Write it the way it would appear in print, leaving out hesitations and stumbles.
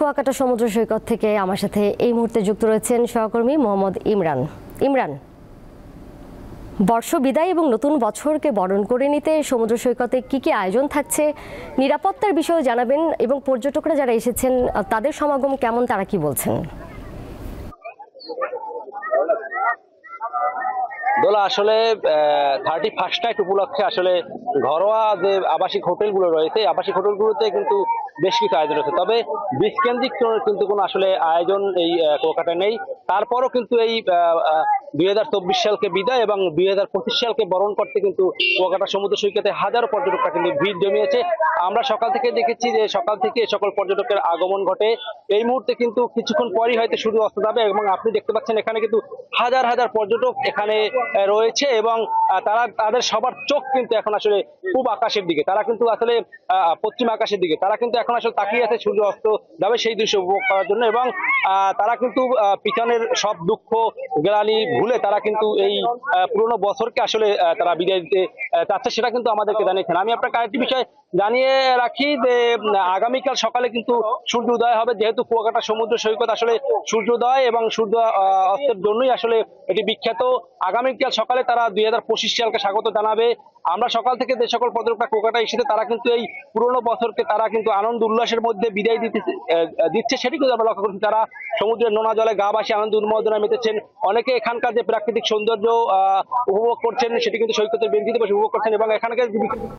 কুয়াকাটা সমুদ্র সৈকত থেকে আমার সাথে এই মুহূর্তে যুক্ত রয়েছেন সহকর্মী মোহাম্মদ ইমরান। ইমরান, বর্ষ বিদায় এবং নতুন বছরকে বরণ করে নিতে সমুদ্র সৈকতে কি আয়োজন থাকছে, নিরাপত্তার বিষয়ে জানাবেন এবং পর্যটকরা যারা এসেছেন তাদের সমাগম কেমন, তারা কি বলছেন? দোলা, আসলে 31st নাইট উপলক্ষে আসলে ঘরোয়া যে আবাসিক হোটেলগুলো রয়েছে, আবাসিক হোটেলগুলোতে কিন্তু বেশ কিছু আয়োজন রয়েছে। তবে বিচ কেন্দ্রিক কিন্তু কোনো আসলে আয়োজন এই কুয়াকাটায় নেই। তারপরও কিন্তু এই 2024 সালকে বিদায় এবং 2025 সালকে বরণ করতে কিন্তু কুয়াকাটা সমুদ্র সৈকতে হাজারো পর্যটকরা কিন্তু ভিড় জমিয়েছে। আমরা সকাল থেকে দেখেছি যে সকাল থেকে সকল পর্যটকের আগমন ঘটে। এই মুহূর্তে কিন্তু কিছুক্ষণ পরই হয়তো সূর্য অস্ত যাবে এবং আপনি দেখতে পাচ্ছেন এখানে কিন্তু হাজার হাজার পর্যটক এখানে রয়েছে এবং তাদের সবার চোখ কিন্তু এখন আসলে পূব আকাশের দিকে, তারা কিন্তু আসলে পশ্চিম আকাশের দিকে, তারা কিন্তু এখন আসলে তাকিয়ে আছে সূর্য অস্ত যাবে সেই দৃশ্য উপভোগ করার জন্য। এবং তারা কিন্তু পিছনের সব দুঃখ গ্লানি ভুলে তারা কিন্তু এই পুরোনো বছরকে আসলে তারা বিদায় দিতে চাচ্ছে, সেটা কিন্তু আমাদেরকে জানিয়েছেন। আমি আপনাকে আরেকটি বিষয় জানিয়ে রাখি যে আগামীকাল সকালে কিন্তু সূর্য উদয় হবে। যেহেতু কুয়াকাটা সমুদ্র সৈকত আসলে সূর্যোদয় এবং সূর্য অস্তের জন্যই আসলে এটি বিখ্যাত। আগামীকাল সকালে তারা 2025 সালকে স্বাগত জানাবে। আমরা সকাল থেকে যে সকল পর্যটকরা কুয়াকাটায় এসেছে তারা কিন্তু এই পুরোনো বছরকে তারা কিন্তু আনন্দ উল্লাসের মধ্যে বিদায় দিচ্ছে সেটি কিন্তু আমরা লক্ষ্য করছি। তারা সমুদ্রের নোনা জলে গা ভাসিয়ে আনন্দ উন্মোদনায় মেতেছেন। অনেকে এখানকার যে প্রাকৃতিক সৌন্দর্য উপভোগ করছেন সেটি কিন্তু সৈকতের বেঞ্চিতে বসে উপভোগ করছেন এবং এখানকার